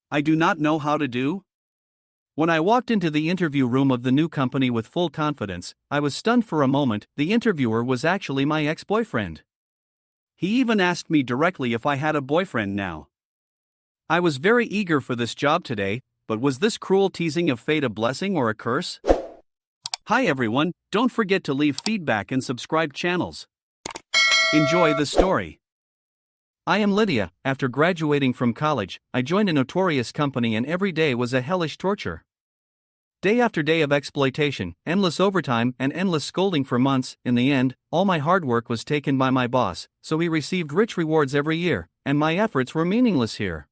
I do not know how to do? When I walked into the interview room of the new company with full confidence, I was stunned for a moment. The interviewer was actually my ex-boyfriend. He even asked me directly if I had a boyfriend now. I was very eager for this job today, but was this cruel teasing of fate a blessing or a curse? Hi everyone, don't forget to leave feedback and subscribe channels. Enjoy the story. I am Lydia. After graduating from college, I joined a notorious company and every day was a hellish torture. Day after day of exploitation, endless overtime and endless scolding for months. In the end, all my hard work was taken by my boss, so he received rich rewards every year, and my efforts were meaningless here.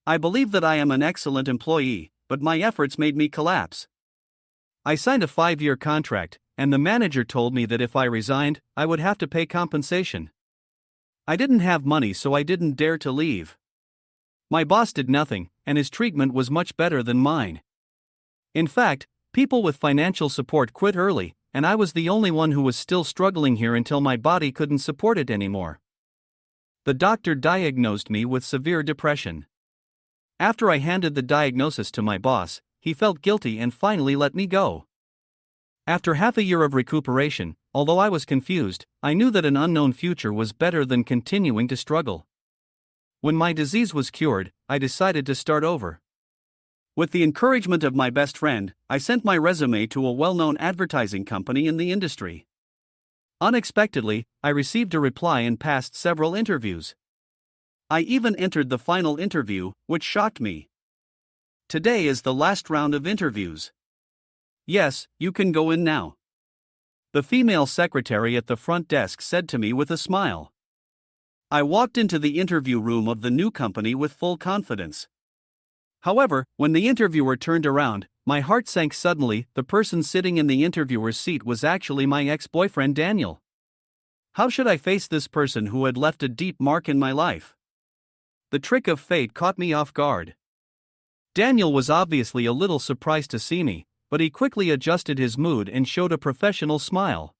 I believe that I am an excellent employee, but my efforts made me collapse. I signed a 5-year contract, and the manager told me that if I resigned, I would have to pay compensation. I didn't have money, so I didn't dare to leave. My boss did nothing, and his treatment was much better than mine. In fact, people with financial support quit early, and I was the only one who was still struggling here until my body couldn't support it anymore. The doctor diagnosed me with severe depression. After I handed the diagnosis to my boss, he felt guilty and finally let me go. After half a year of recuperation, although I was confused, I knew that an unknown future was better than continuing to struggle. When my disease was cured, I decided to start over. With the encouragement of my best friend, I sent my resume to a well-known advertising company in the industry. Unexpectedly, I received a reply and passed several interviews. I even entered the final interview, which shocked me. Today is the last round of interviews. Yes, you can go in now. The female secretary at the front desk said to me with a smile. I walked into the interview room of the new company with full confidence. However, when the interviewer turned around, my heart sank suddenly. The person sitting in the interviewer's seat was actually my ex-boyfriend Daniel. How should I face this person who had left a deep mark in my life? The trick of fate caught me off guard. Daniel was obviously a little surprised to see me, but he quickly adjusted his mood and showed a professional smile.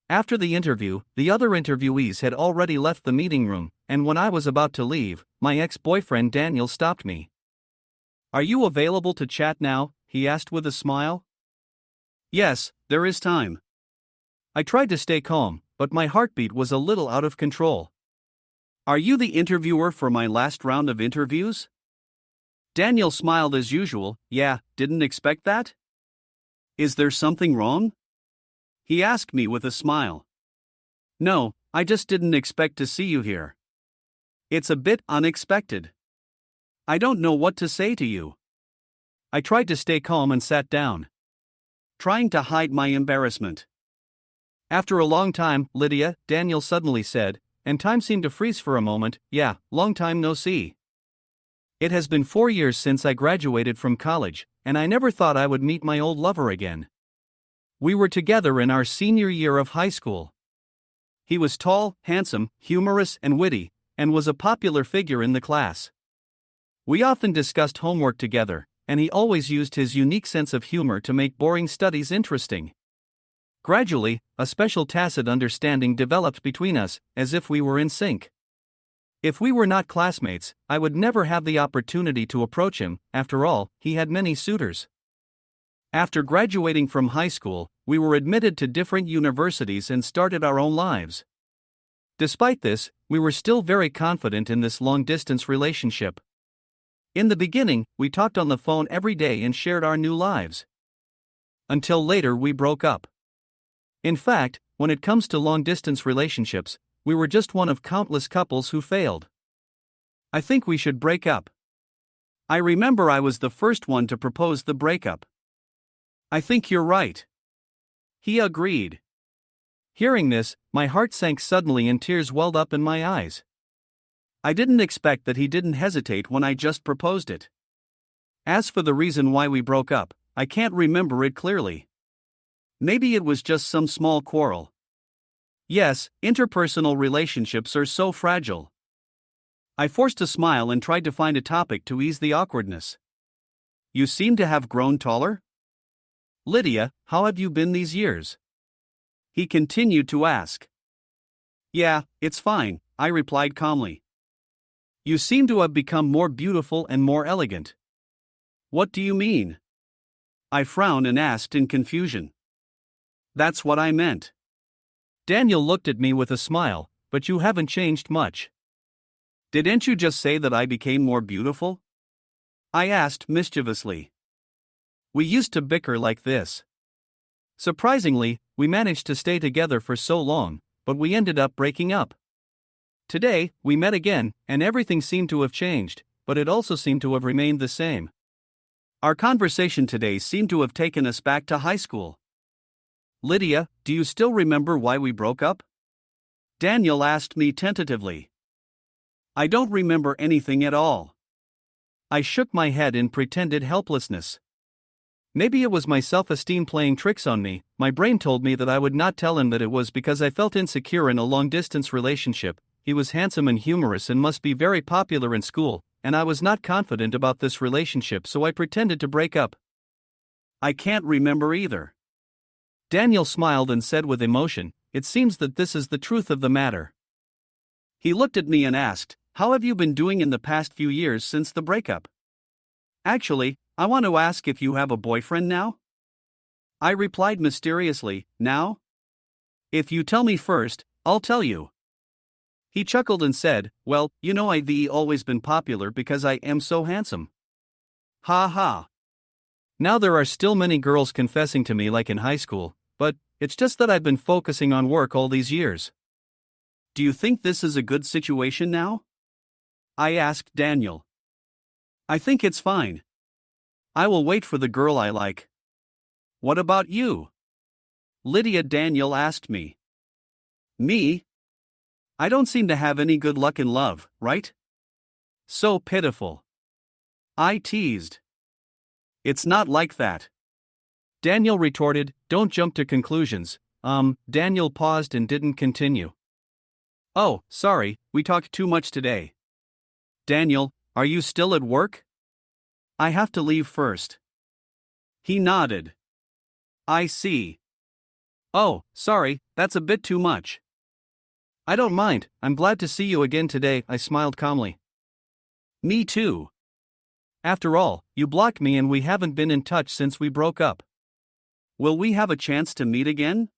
After the interview, the other interviewees had already left the meeting room, and when I was about to leave, my ex-boyfriend Daniel stopped me. Are you available to chat now? He asked with a smile. Yes, there is time. I tried to stay calm, but my heartbeat was a little out of control. Are you the interviewer for my last round of interviews? Daniel smiled as usual. Yeah, didn't expect that? Is there something wrong? He asked me with a smile. No, I just didn't expect to see you here. It's a bit unexpected. I don't know what to say to you. I tried to stay calm and sat down, trying to hide my embarrassment. After a long time, Lydia, Daniel suddenly said, and time seemed to freeze for a moment. Yeah, long time no see. It has been 4 years since I graduated from college, and I never thought I would meet my old lover again. We were together in our senior year of high school. He was tall, handsome, humorous, and witty, and was a popular figure in the class. We often discussed homework together, and he always used his unique sense of humor to make boring studies interesting. Gradually, a special tacit understanding developed between us, as if we were in sync. If we were not classmates, I would never have the opportunity to approach him. After all, he had many suitors. After graduating from high school, we were admitted to different universities and started our own lives. Despite this, we were still very confident in this long-distance relationship. In the beginning, we talked on the phone every day and shared our new lives. Until later we broke up. In fact, when it comes to long-distance relationships, we were just one of countless couples who failed. I think we should break up. I remember I was the first one to propose the breakup. I think you're right. He agreed. Hearing this, my heart sank suddenly and tears welled up in my eyes. I didn't expect that he didn't hesitate when I just proposed it. As for the reason why we broke up, I can't remember it clearly. Maybe it was just some small quarrel. Yes, interpersonal relationships are so fragile. I forced a smile and tried to find a topic to ease the awkwardness. You seem to have grown taller? Lydia, how have you been these years? He continued to ask. Yeah, it's fine, I replied calmly. You seem to have become more beautiful and more elegant. What do you mean? I frowned and asked in confusion. That's what I meant. Daniel looked at me with a smile, but you haven't changed much. Didn't you just say that I became more beautiful? I asked mischievously. We used to bicker like this. Surprisingly, we managed to stay together for so long, but we ended up breaking up. Today, we met again, and everything seemed to have changed, but it also seemed to have remained the same. Our conversation today seemed to have taken us back to high school. Lydia, do you still remember why we broke up? Daniel asked me tentatively. I don't remember anything at all. I shook my head in pretended helplessness. Maybe it was my self-esteem playing tricks on me. My brain told me that I would not tell him that it was because I felt insecure in a long-distance relationship. He was handsome and humorous and must be very popular in school, and I was not confident about this relationship, so I pretended to break up. I can't remember either. Daniel smiled and said with emotion, "It seems that this is the truth of the matter." He looked at me and asked, "How have you been doing in the past few years since the breakup?" Actually, I want to ask if you have a boyfriend now? I replied mysteriously, "Now? If you tell me first, I'll tell you." He chuckled and said, "Well, you know I've always been popular because I am so handsome." Ha ha. Now there are still many girls confessing to me like in high school, but it's just that I've been focusing on work all these years. Do you think this is a good situation now? I asked Daniel. I think it's fine. I will wait for the girl I like. What about you? Lydia, Daniel asked me. Me? I don't seem to have any good luck in love, right? So pitiful. I teased. It's not like that. Daniel retorted, "Don't jump to conclusions." Daniel paused and didn't continue. Oh, sorry, we talked too much today. Daniel, are you still at work? I have to leave first. He nodded. I see. Oh, sorry, that's a bit too much. I don't mind, I'm glad to see you again today, I smiled calmly. Me too. After all, you blocked me and we haven't been in touch since we broke up. Will we have a chance to meet again?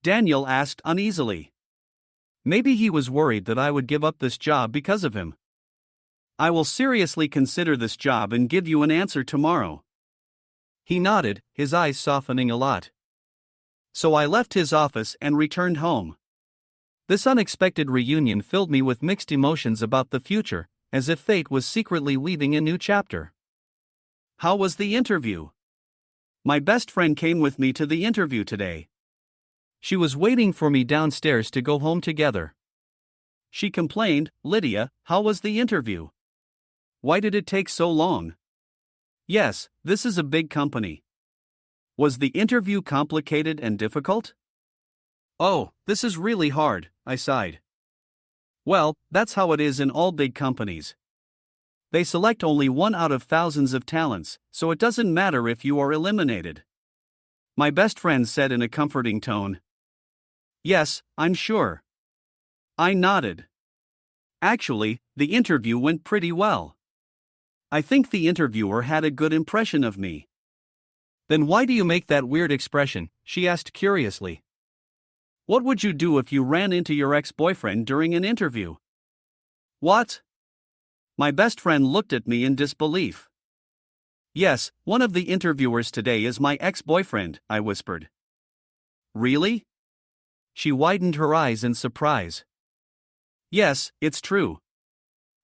Daniel asked uneasily. Maybe he was worried that I would give up this job because of him. I will seriously consider this job and give you an answer tomorrow. He nodded, his eyes softening a lot. So I left his office and returned home. This unexpected reunion filled me with mixed emotions about the future, as if fate was secretly weaving a new chapter. How was the interview? My best friend came with me to the interview today. She was waiting for me downstairs to go home together. She complained, "Lydia, how was the interview? Why did it take so long?" Yes, this is a big company. Was the interview complicated and difficult? Oh, this is really hard, I sighed. Well, that's how it is in all big companies. They select only one out of thousands of talents, so it doesn't matter if you are eliminated. My best friend said in a comforting tone. Yes, I'm sure. I nodded. Actually, the interview went pretty well. I think the interviewer had a good impression of me. Then why do you make that weird expression? She asked curiously. What would you do if you ran into your ex-boyfriend during an interview? What? My best friend looked at me in disbelief. Yes, one of the interviewers today is my ex-boyfriend, I whispered. Really? She widened her eyes in surprise. Yes, it's true.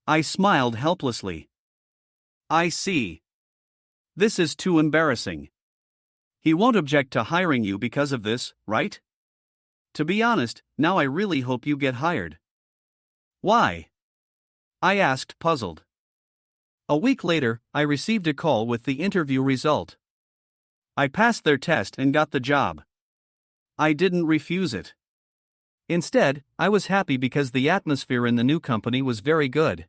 I smiled helplessly. I see. This is too embarrassing. He won't object to hiring you because of this, right? To be honest, now I really hope you get hired. Why? I asked, puzzled. A week later, I received a call with the interview result. I passed their test and got the job. I didn't refuse it. Instead, I was happy because the atmosphere in the new company was very good.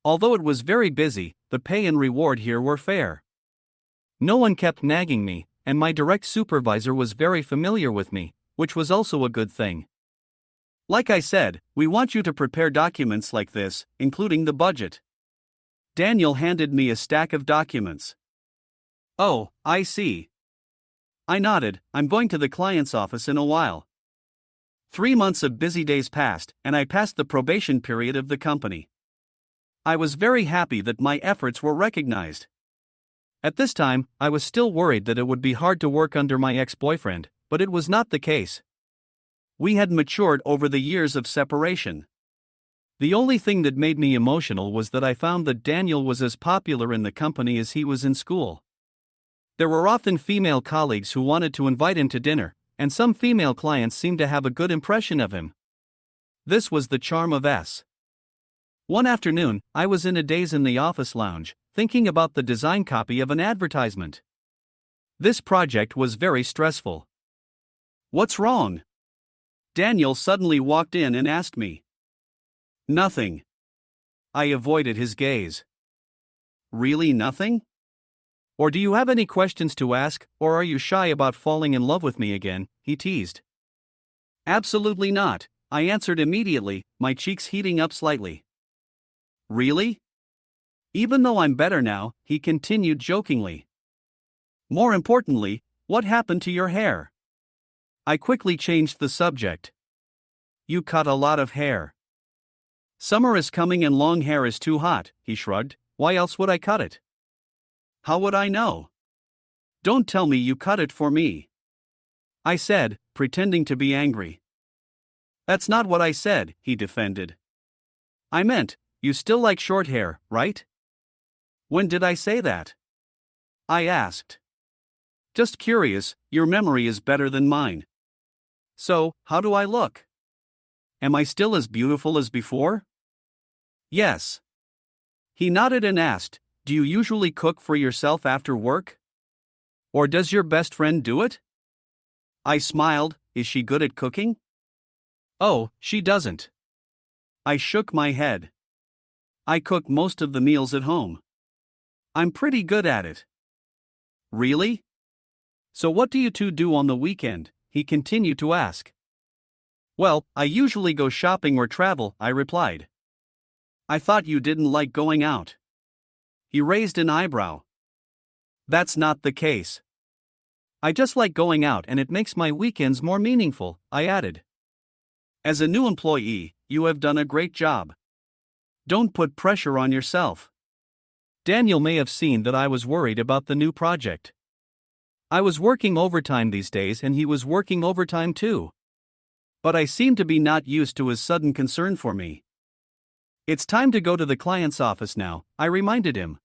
Although it was very busy, the pay and reward here were fair. No one kept nagging me, and my direct supervisor was very familiar with me, which was also a good thing. Like I said, we want you to prepare documents like this, including the budget. Daniel handed me a stack of documents. Oh, I see. I nodded. I'm going to the client's office in a while. 3 months of busy days passed, and I passed the probation period of the company. I was very happy that my efforts were recognized. At this time, I was still worried that it would be hard to work under my ex-boyfriend, but it was not the case. We had matured over the years of separation. The only thing that made me emotional was that I found that Daniel was as popular in the company as he was in school. There were often female colleagues who wanted to invite him to dinner, and some female clients seemed to have a good impression of him. This was the charm of S. One afternoon, I was in a daze in the office lounge, thinking about the design copy of an advertisement. This project was very stressful. What's wrong? Daniel suddenly walked in and asked me. Nothing. I avoided his gaze. Really nothing? Or do you have any questions to ask, or are you shy about falling in love with me again? He teased. Absolutely not, I answered immediately, my cheeks heating up slightly. Really? Even though I'm better now, he continued jokingly. More importantly, what happened to your hair? I quickly changed the subject. You cut a lot of hair. Summer is coming and long hair is too hot, he shrugged. Why else would I cut it? How would I know? Don't tell me you cut it for me. I said, pretending to be angry. That's not what I said, he defended. I meant, you still like short hair, right? When did I say that? I asked. Just curious, your memory is better than mine. So, how do I look? Am I still as beautiful as before? Yes. He nodded and asked, do you usually cook for yourself after work? Or does your best friend do it? I smiled. Is she good at cooking? Oh, she doesn't. I shook my head. I cook most of the meals at home. I'm pretty good at it. Really? So what do you two do on the weekend? He continued to ask. Well, I usually go shopping or travel, I replied. I thought you didn't like going out. He raised an eyebrow. That's not the case. I just like going out and it makes my weekends more meaningful, I added. As a new employee, you have done a great job. Don't put pressure on yourself. Daniel may have seen that I was worried about the new project. I was working overtime these days and he was working overtime too. But I seemed to be not used to his sudden concern for me. It's time to go to the client's office now, I reminded him.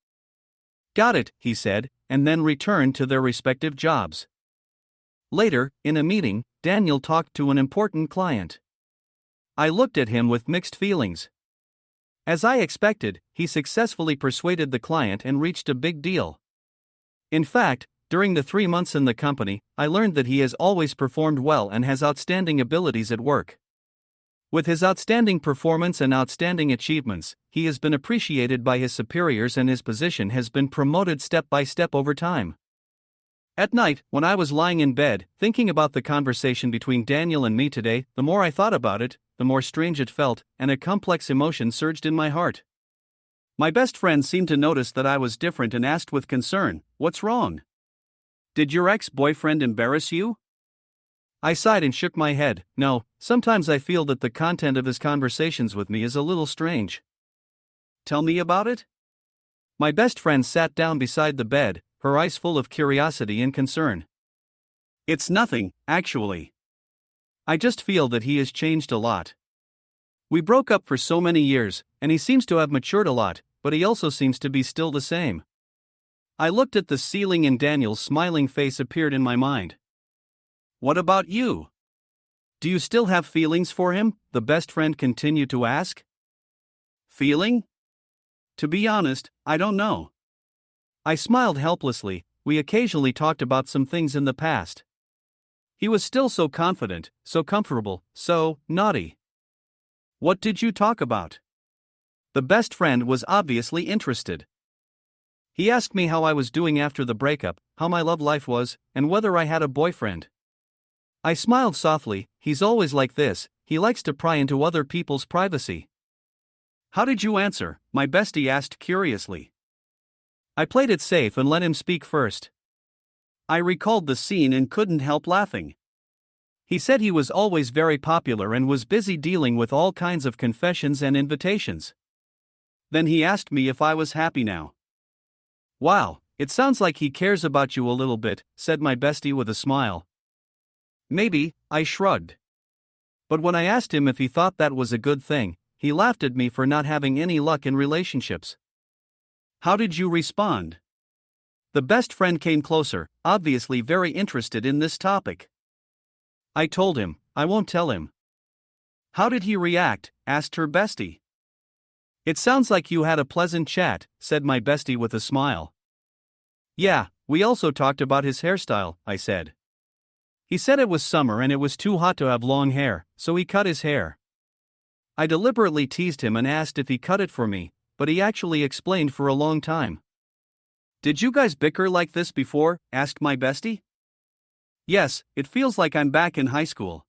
Got it, he said, and then returned to their respective jobs. Later, in a meeting, Daniel talked to an important client. I looked at him with mixed feelings. As I expected, he successfully persuaded the client and reached a big deal. In fact, during the 3 months in the company, I learned that he has always performed well and has outstanding abilities at work. With his outstanding performance and outstanding achievements, he has been appreciated by his superiors and his position has been promoted step by step over time. At night, when I was lying in bed, thinking about the conversation between Daniel and me today, the more I thought about it, the more strange it felt, and a complex emotion surged in my heart. My best friend seemed to notice that I was different and asked with concern, "What's wrong? Did your ex-boyfriend embarrass you?" I sighed and shook my head. No, sometimes I feel that the content of his conversations with me is a little strange. Tell me about it? My best friend sat down beside the bed, her eyes full of curiosity and concern. It's nothing, actually. I just feel that he has changed a lot. We broke up for so many years, and he seems to have matured a lot, but he also seems to be still the same. I looked at the ceiling and Daniel's smiling face appeared in my mind. What about you? Do you still have feelings for him? The best friend continued to ask. Feeling? To be honest, I don't know. I smiled helplessly. We occasionally talked about some things in the past. He was still so confident, so comfortable, so naughty. What did you talk about? The best friend was obviously interested. He asked me how I was doing after the breakup, how my love life was, and whether I had a boyfriend. I smiled softly. He's always like this, he likes to pry into other people's privacy. How did you answer? My bestie asked curiously. I played it safe and let him speak first. I recalled the scene and couldn't help laughing. He said he was always very popular and was busy dealing with all kinds of confessions and invitations. Then he asked me if I was happy now. Wow, it sounds like he cares about you a little bit, said my bestie with a smile. Maybe, I shrugged. But when I asked him if he thought that was a good thing, he laughed at me for not having any luck in relationships. How did you respond? The best friend came closer, obviously very interested in this topic. I told him, I won't tell him. How did he react? Asked her bestie. It sounds like you had a pleasant chat, said my bestie with a smile. Yeah, we also talked about his hairstyle, I said. He said it was summer and it was too hot to have long hair, so he cut his hair. I deliberately teased him and asked if he cut it for me, but he actually explained for a long time. Did you guys bicker like this before? Asked my bestie. Yes, it feels like I'm back in high school.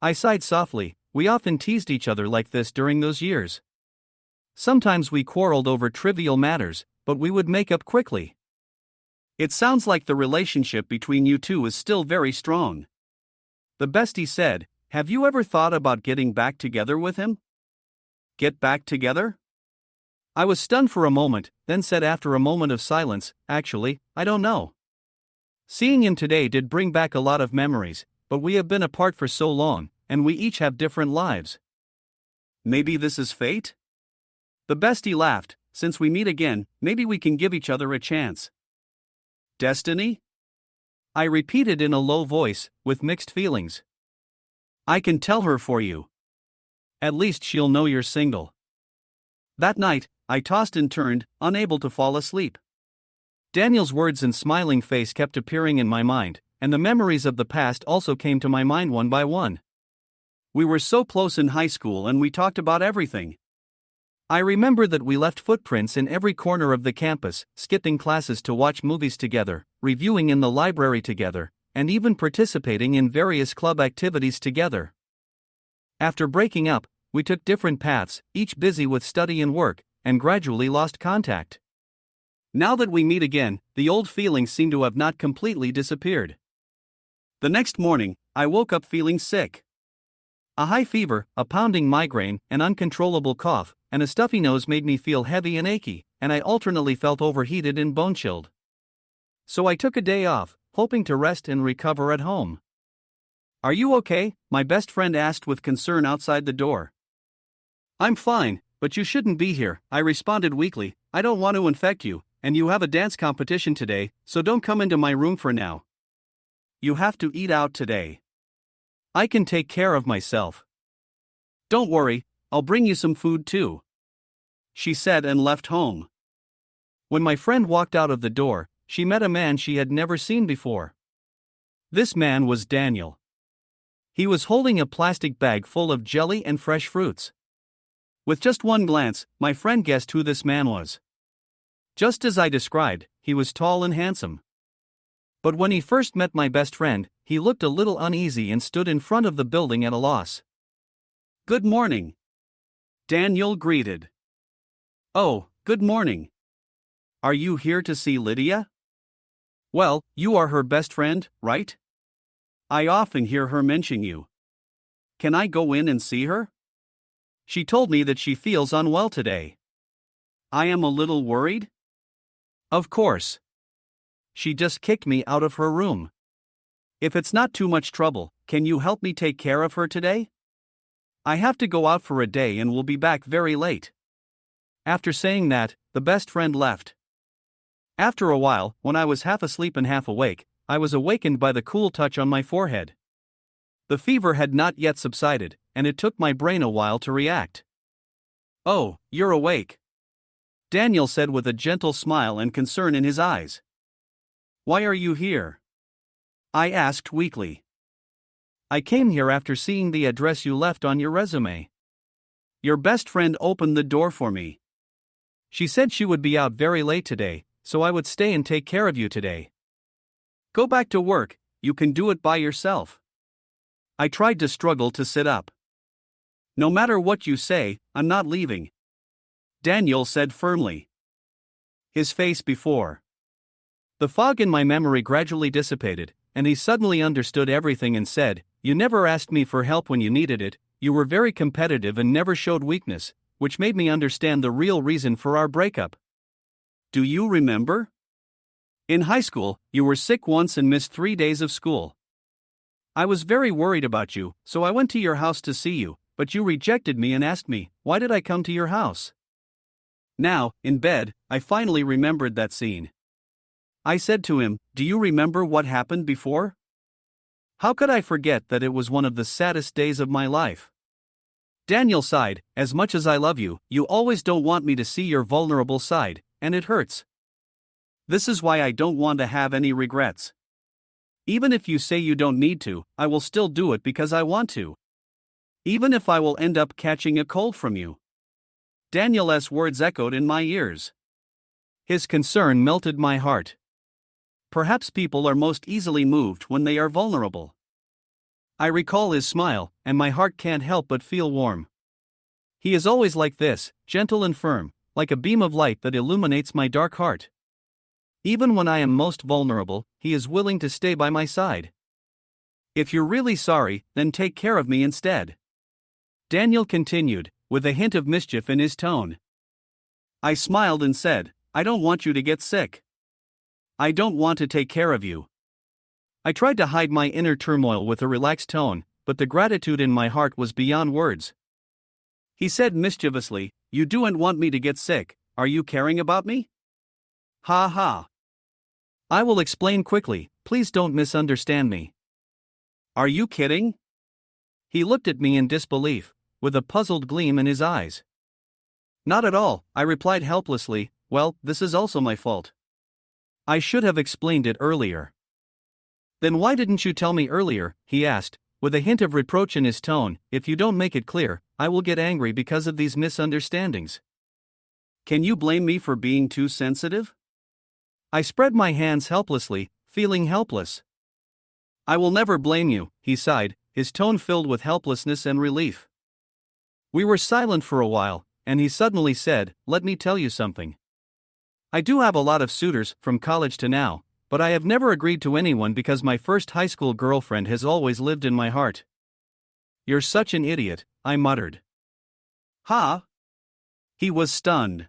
I sighed softly. We often teased each other like this during those years. Sometimes we quarreled over trivial matters, but we would make up quickly. It sounds like the relationship between you two is still very strong. The bestie said, have you ever thought about getting back together with him? Get back together? I was stunned for a moment, then said after a moment of silence, actually, I don't know. Seeing him today did bring back a lot of memories, but we have been apart for so long, and we each have different lives. Maybe this is fate? The bestie laughed. Since we meet again, maybe we can give each other a chance. Destiny? I repeated in a low voice, with mixed feelings. I can tell her for you. At least she'll know you're single. That night, I tossed and turned, unable to fall asleep. Daniel's words and smiling face kept appearing in my mind, and the memories of the past also came to my mind one by one. We were so close in high school and we talked about everything. I remember that we left footprints in every corner of the campus, skipping classes to watch movies together, reviewing in the library together, and even participating in various club activities together. After breaking up, we took different paths, each busy with study and work, and gradually lost contact. Now that we meet again, the old feelings seem to have not completely disappeared. The next morning, I woke up feeling sick. A high fever, a pounding migraine, an uncontrollable cough, and a stuffy nose made me feel heavy and achy, and I alternately felt overheated and bone-chilled. So I took a day off, hoping to rest and recover at home. Are you okay? My best friend asked with concern outside the door. I'm fine, but you shouldn't be here, I responded weakly. I don't want to infect you, and you have a dance competition today, so don't come into my room for now. You have to eat out today. I can take care of myself. Don't worry, I'll bring you some food too, she said and left home. When my friend walked out of the door, she met a man she had never seen before. This man was Daniel. He was holding a plastic bag full of jelly and fresh fruits. With just one glance, my friend guessed who this man was. Just as I described, he was tall and handsome. But when he first met my best friend, he looked a little uneasy and stood in front of the building at a loss. Good morning, Daniel greeted. Oh, good morning. Are you here to see Lydia? Well, you are her best friend, right? I often hear her mention you. Can I go in and see her? She told me that she feels unwell today. I am a little worried. Of course. She just kicked me out of her room. If it's not too much trouble, can you help me take care of her today? I have to go out for a day and will be back very late. After saying that, the best friend left. After a while, when I was half asleep and half awake, I was awakened by the cool touch on my forehead. The fever had not yet subsided, and it took my brain a while to react. Oh, you're awake, Daniel said with a gentle smile and concern in his eyes. Why are you here? I asked weakly. I came here after seeing the address you left on your resume. Your best friend opened the door for me. She said she would be out very late today, so I would stay and take care of you today. Go back to work, you can do it by yourself. I tried to struggle to sit up. No matter what you say, I'm not leaving, Daniel said firmly. His face before the fog in my memory gradually dissipated, and he suddenly understood everything and said, "You never asked me for help when you needed it, you were very competitive and never showed weakness, which made me understand the real reason for our breakup. Do you remember? In high school, you were sick once and missed 3 days of school. I was very worried about you, so I went to your house to see you, but you rejected me and asked me, why did I come to your house?" Now, in bed, I finally remembered that scene. I said to him, "Do you remember what happened before?" How could I forget that it was one of the saddest days of my life? Daniel sighed, "As much as I love you, you always don't want me to see your vulnerable side, and it hurts. This is why I don't want to have any regrets. Even if you say you don't need to, I will still do it because I want to. Even if I will end up catching a cold from you." Daniel's words echoed in my ears. His concern melted my heart. Perhaps people are most easily moved when they are vulnerable. I recall his smile, and my heart can't help but feel warm. He is always like this, gentle and firm, like a beam of light that illuminates my dark heart. Even when I am most vulnerable, he is willing to stay by my side. "If you're really sorry, then take care of me instead," Daniel continued, with a hint of mischief in his tone. I smiled and said, "I don't want you to get sick. I don't want to take care of you." I tried to hide my inner turmoil with a relaxed tone, but the gratitude in my heart was beyond words. He said mischievously, "You don't want me to get sick, are you caring about me?" Ha ha. I will explain quickly, please don't misunderstand me. Are you kidding? He looked at me in disbelief, with a puzzled gleam in his eyes. Not at all, I replied helplessly. Well, this is also my fault. I should have explained it earlier. Then why didn't you tell me earlier? He asked, with a hint of reproach in his tone. If you don't make it clear, I will get angry because of these misunderstandings. Can you blame me for being too sensitive? I spread my hands helplessly, feeling helpless. I will never blame you, he sighed, his tone filled with helplessness and relief. We were silent for a while, and he suddenly said, "Let me tell you something. I do have a lot of suitors, from college to now, but I have never agreed to anyone because my first high school girlfriend has always lived in my heart." You're such an idiot, I muttered. Huh? He was stunned.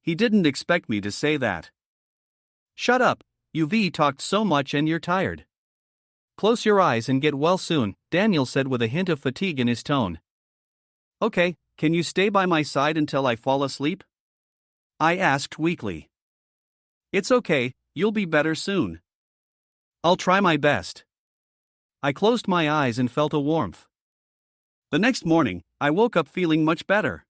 He didn't expect me to say that. Shut up, you've talked so much and you're tired. Close your eyes and get well soon, Daniel said with a hint of fatigue in his tone. Okay, can you stay by my side until I fall asleep? I asked weakly. It's okay, you'll be better soon. I'll try my best. I closed my eyes and felt a warmth. The next morning, I woke up feeling much better.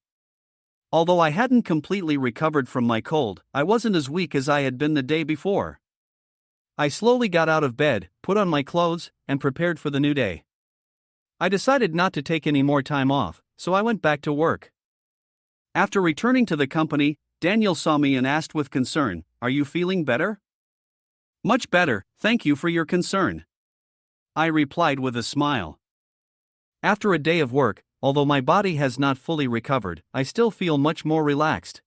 Although I hadn't completely recovered from my cold, I wasn't as weak as I had been the day before. I slowly got out of bed, put on my clothes, and prepared for the new day. I decided not to take any more time off, so I went back to work. After returning to the company, Daniel saw me and asked with concern, "Are you feeling better?" "Much better, thank you for your concern," I replied with a smile. After a day of work, although my body has not fully recovered, I still feel much more relaxed.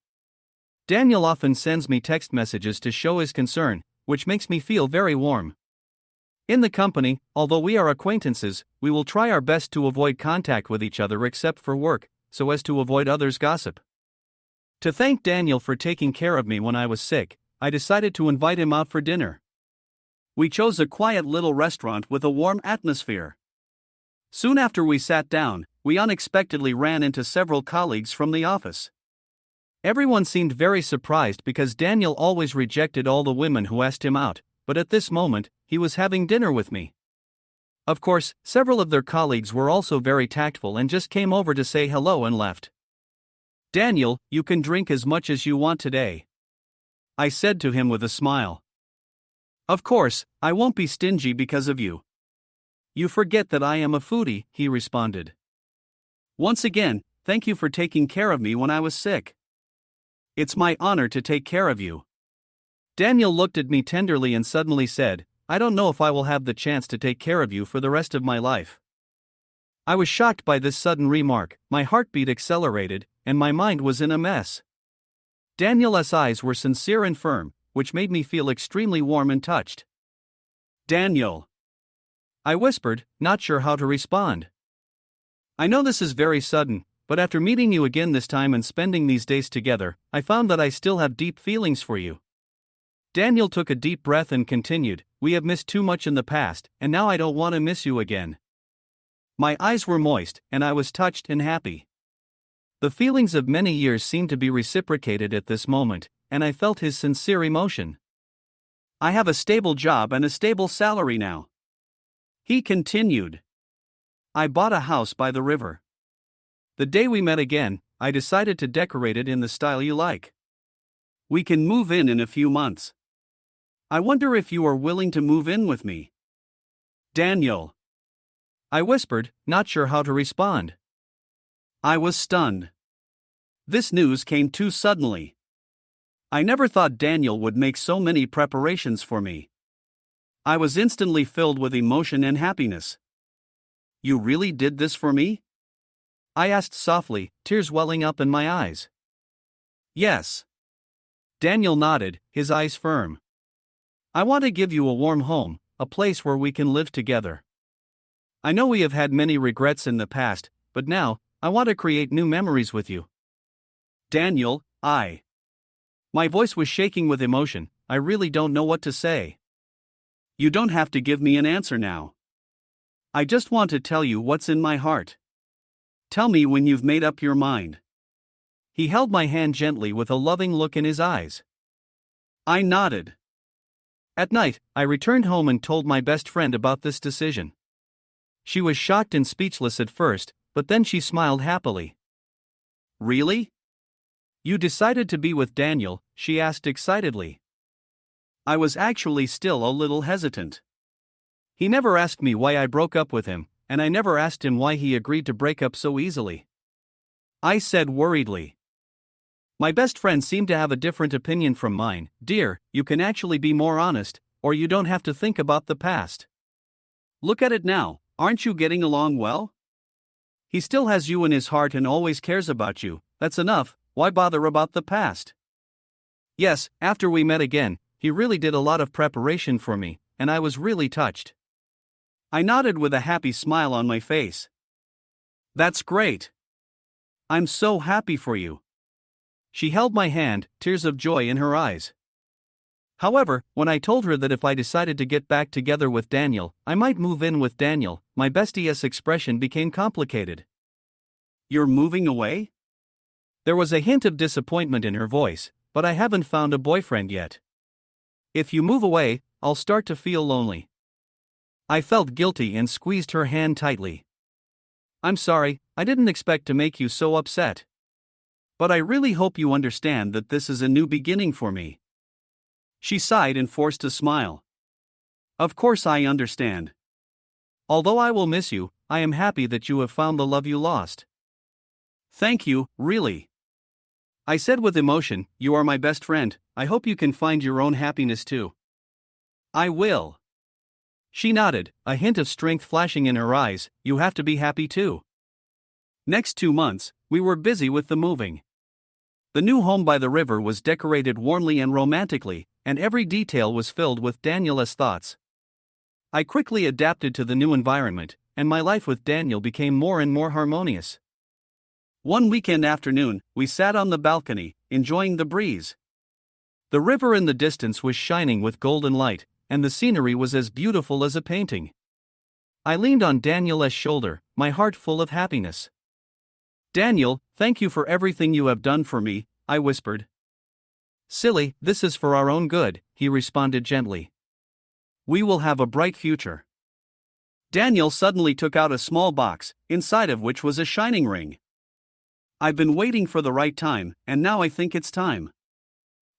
Daniel often sends me text messages to show his concern, which makes me feel very warm. In the company, although we are acquaintances, we will try our best to avoid contact with each other except for work, so as to avoid others' gossip. To thank Daniel for taking care of me when I was sick, I decided to invite him out for dinner. We chose a quiet little restaurant with a warm atmosphere. Soon after we sat down, we unexpectedly ran into several colleagues from the office. Everyone seemed very surprised because Daniel always rejected all the women who asked him out, but at this moment, he was having dinner with me. Of course, several of their colleagues were also very tactful and just came over to say hello and left. "Daniel, you can drink as much as you want today," I said to him with a smile. "Of course, I won't be stingy because of you." "You forget that I am a foodie," he responded. "Once again, thank you for taking care of me when I was sick." "It's my honor to take care of you." Daniel looked at me tenderly and suddenly said, "I don't know if I will have the chance to take care of you for the rest of my life." I was shocked by this sudden remark, my heartbeat accelerated, and my mind was in a mess. Daniel's eyes were sincere and firm, which made me feel extremely warm and touched. Daniel, I whispered, not sure how to respond. I know this is very sudden, but after meeting you again this time and spending these days together, I found that I still have deep feelings for you. Daniel took a deep breath and continued, we have missed too much in the past, and now I don't want to miss you again. My eyes were moist, and I was touched and happy. The feelings of many years seemed to be reciprocated at this moment, and I felt his sincere emotion. I have a stable job and a stable salary now. He continued. I bought a house by the river. The day we met again, I decided to decorate it in the style you like. We can move in a few months. I wonder if you are willing to move in with me. Daniel, I whispered, not sure how to respond. I was stunned. This news came too suddenly. I never thought Daniel would make so many preparations for me. I was instantly filled with emotion and happiness. You really did this for me? I asked softly, tears welling up in my eyes. Yes. Daniel nodded, his eyes firm. I want to give you a warm home, a place where we can live together. I know we have had many regrets in the past, but now, I want to create new memories with you. Daniel, My voice was shaking with emotion, I really don't know what to say. You don't have to give me an answer now. I just want to tell you what's in my heart. Tell me when you've made up your mind. He held my hand gently with a loving look in his eyes. I nodded. At night, I returned home and told my best friend about this decision. She was shocked and speechless at first, but then she smiled happily. Really? You decided to be with Daniel? She asked excitedly. I was actually still a little hesitant. He never asked me why I broke up with him, and I never asked him why he agreed to break up so easily. I said worriedly. My best friend seemed to have a different opinion from mine. Dear, you can actually be more honest, or you don't have to think about the past. Look at it now, aren't you getting along well? He still has you in his heart and always cares about you, that's enough, why bother about the past? Yes, after we met again, he really did a lot of preparation for me, and I was really touched. I nodded with a happy smile on my face. That's great. I'm so happy for you. She held my hand, tears of joy in her eyes. However, when I told her that if I decided to get back together with Daniel, I might move in with Daniel, my bestie's expression became complicated. You're moving away? There was a hint of disappointment in her voice, but I haven't found a boyfriend yet. If you move away, I'll start to feel lonely. I felt guilty and squeezed her hand tightly. I'm sorry, I didn't expect to make you so upset. But I really hope you understand that this is a new beginning for me. She sighed and forced a smile. Of course I understand. Although I will miss you, I am happy that you have found the love you lost. Thank you, really. I said with emotion, you are my best friend, I hope you can find your own happiness too. I will. She nodded, a hint of strength flashing in her eyes, you have to be happy too. Next 2 months, we were busy with the moving. The new home by the river was decorated warmly and romantically, and every detail was filled with Daniel's thoughts. I quickly adapted to the new environment, and my life with Daniel became more and more harmonious. One weekend afternoon, we sat on the balcony, enjoying the breeze. The river in the distance was shining with golden light, and the scenery was as beautiful as a painting. I leaned on Daniel's shoulder, my heart full of happiness. Daniel, thank you for everything you have done for me, I whispered. Silly, this is for our own good, he responded gently. We will have a bright future. Daniel suddenly took out a small box, inside of which was a shining ring. I've been waiting for the right time, and now I think it's time,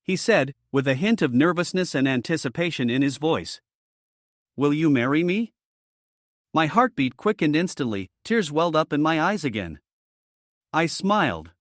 he said, with a hint of nervousness and anticipation in his voice. Will you marry me? My heartbeat quickened instantly, tears welled up in my eyes again. I smiled.